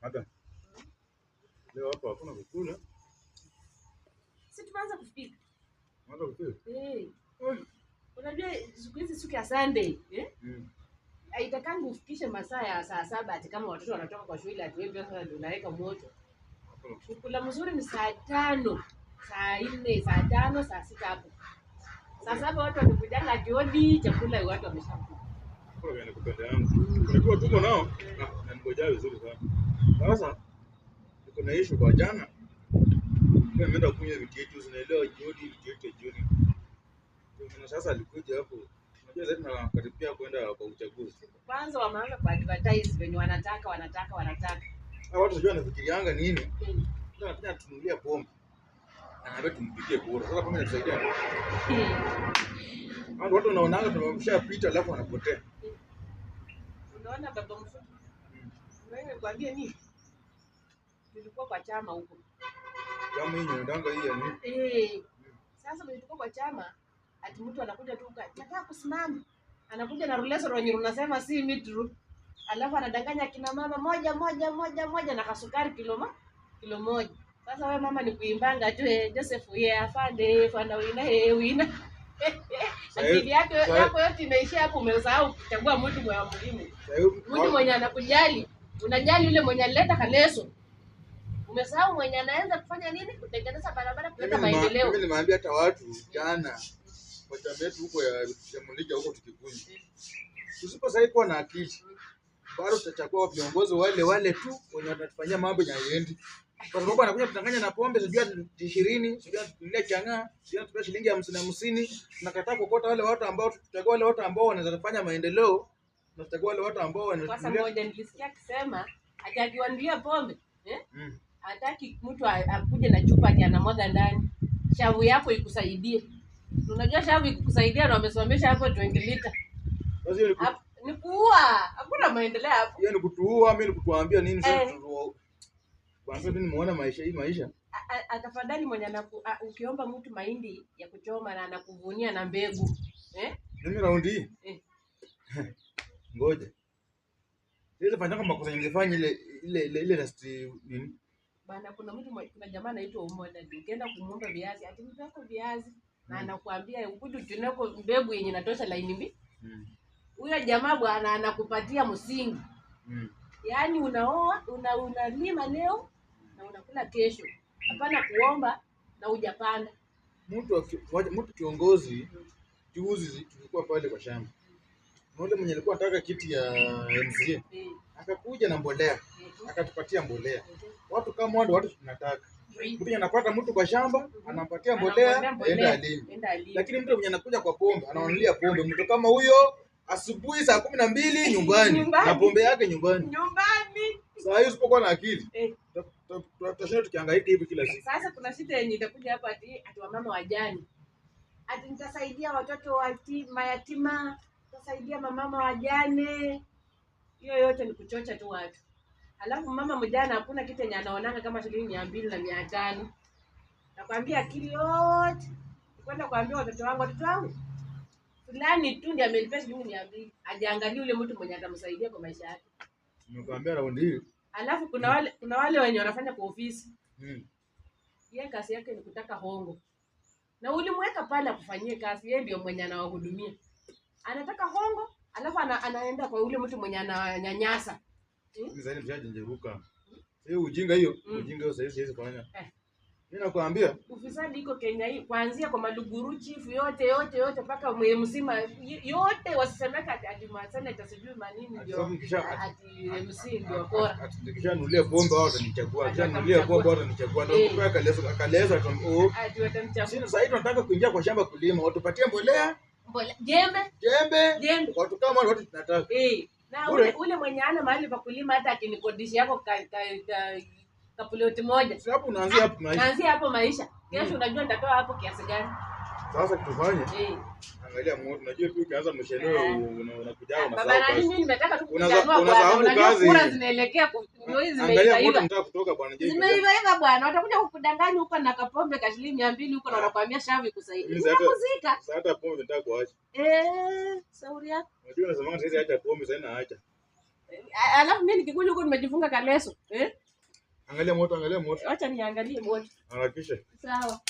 Hata leo hapa hakuna kukula. Sisi tuanza kupika. Mwanzo kupika? Unajua siku hizi siku ya Sunday, haitakangi ufikishe masaa ya saa 7 ati kama watoto wanatoka kwa shule ati wewe sasa ndio unaweka moto. Kukula mzuri ni saa 5, saa 4, saa 5, saa 6 hapo. Saa 7 watu wakikujanga jioni chakula watu wameshakula. Kwa hiyo nakupenda yangu. Unajua tuko nao na ngoja vizuri sana. Sasa tuko na issue kwa jana. Kwa nimeenda kunywa vitu yetu zinaelewa jioni. Kuna sasa alikuja hapo. Unajua zaidi na karibia kwenda kwa uchaguzi. Kwanza wameanza ku advertise venye wanataka. Hao watu sijui wanafikirianga nini? Ndio anataka tununulie pombe. Anaambia tumpigie kura. Sasa pombe inatusaidia. Watu wanaonanga tumemshapita alafu wanapotea. Unaona baba mfupi? Wewe kwambie nini? Tulikuwa kwa chama huko. Chama hii ndanga hii ya nini? Sasa tulikuwa kwa chama, ati mtu anakuja tu nataka kusimama. Anakuja na ruleso ronyi unasema si mitru. Alafu anadanganya kina mama moja na kasukari kilo moja. Sasa wewe mama ni kuimbanga tu Joseph afande fanda wina. Akili yako yote imeisha hapo, umesahau kuchagua mtu muhimu. Mtu mwenye anakujali, unajali yule mwenye alileta kaleso. Umesahau mwenye anaanza kufanya nini? Kutengeneza barabara, kuleta maendeleo. Mimi nimeambia hata watu jana kwa chama yetu huko ya Mulija huko tukikunywa. Tusiposaidii kuwa na akili, bado tutachagua viongozi wale tu wenye watatufanyia mambo yaendi. Kwa sababu anakuja kutanganya na pombe sijui 20, sijui tulia changa, sijui tupa shilingi 50. Tunakataa kokota wale watu ambao tutachagua wale watu ambao wanaweza kufanya maendeleo. Tunachagua wale watu ambao kwa sababu moja nilisikia akisema atakiwandia pombe, hataki mtu akuje na chupa ati anamwaga ndani. Shavu yako ikusaidie. Unajua shavu ikukusaidia na wamesomesha hapo 20 lita. Ni kuua, hakuna maendeleo hapo. Hiyo ni kutuua, mimi nikukuambia nini sasa kwanza mimi nimeona maisha. Atafadhali mwenye ukiomba mtu mahindi ya kuchoma na anakuvunia na mbegu. Mimi raundi hii. Ngoja. Ile fanya kama makosa nilifanya ile last nini? Bana kuna jamaa anaitwa Umoja. Ukienda kumuomba viazi, ati mtako viazi na anakuambia ukuje tunako mbegu yenye inatosha laini mbili. Huyo jamaa bwana anakupatia msingi. Yaani unaoa, unalima leo na unakula kesho. Hapana kuomba na hujapanda. Mtu kiongozi juzi tulikuwa pale kwa shamba. Yule mwenye alikuwa anataka kiti ya MCA akakuja na mbolea, akatupatia mbolea. Watu kama watu tunataka. Mtu anapata mtu kwa shamba, anampatia mbolea, aenda alime. Lakini mtu mwenye anakuja kwa pombe, anaonulia pombe. Mtu kama huyo asubuhi saa 12 nyumbani na pombe yake nyumbani. Sasa hiyo usipokuwa na akili. Tutashinda tukihangaika hivi kila siku. Sasa kuna shida yenye itakuja hapa ati wamama wajani. Ati nitasaidia watoto mayatima, nitasaidia mamama wajane. Hiyo yote ni kuchocha tu watu. Alafu mama mjana hakuna kitu yenye anaonanga kama shilingi 200 na 500. Nakwambia akili yote. Kwenda kuambia watoto wangu fulani tu ndiye amelipia shilingi 200. Hajaangalia yule mtu mwenye atamsaidia kwa maisha yake. Nimekwambia raundi hii. Alafu kuna wale wenye wanafanya kwa ofisi. Yeye kazi yake ni kutaka hongo. Na ulimweka pale akufanyie kazi, yeye ndio mwenye anawahudumia. Anataka hongo, alafu anaenda kwa yule mtu mwenye ananyanyasa. Mzani mshajenjeruka. Hiyo ujinga hiyo sasa hizi fanya. Mimi nakwambia ufisadi iko Kenya hii kuanzia kwa Maluguru chief yote mpaka mzima yote wasisemeka ati masana itasijui manini ndio ati MC ndio bora. Ati nikishanulia pombe wao watanichagua. Nikishanulia pombe wao watanichagua. Ndio kwa kaleza ati watamchagua. Sasa hivi tunataka kuingia kwa shamba kulima, watupatie mbolea, jembe. Watu kama watu tunataka. Na ule mwenye ana mahali pa kulima hata akinikodisha yako kapuloti moja. Sasa hapo unaanzia hapo maisha. Naanzia hapo maisha. Kesho unajua nitatoa hapo kiasi gani? Sasa kitufanye. Angalia moto, unajua tu ukianza msheleo unakuja unasahau. Baba na mimi nimetaka tu kutanua kwa unajua kura zinaelekea Ndio hizi Angalia moto zimeiva. mtaka kutoka bwana Jay. Zimeiva bwana. Watakuja kukudanganya huko na kapombe ka shilingi 200 huko na wanakuambia shavu ikusaidia. Unakuzika. Sasa hata pombe nataka kuacha. Sauri yako. Unajua unasema sasa acha pombe sasa naacha. Alafu mimi nikikuja huko nimejifunga kaleso. Angalia moto, angalia moto. Acha niangalie moto. Harakisha. Sawa.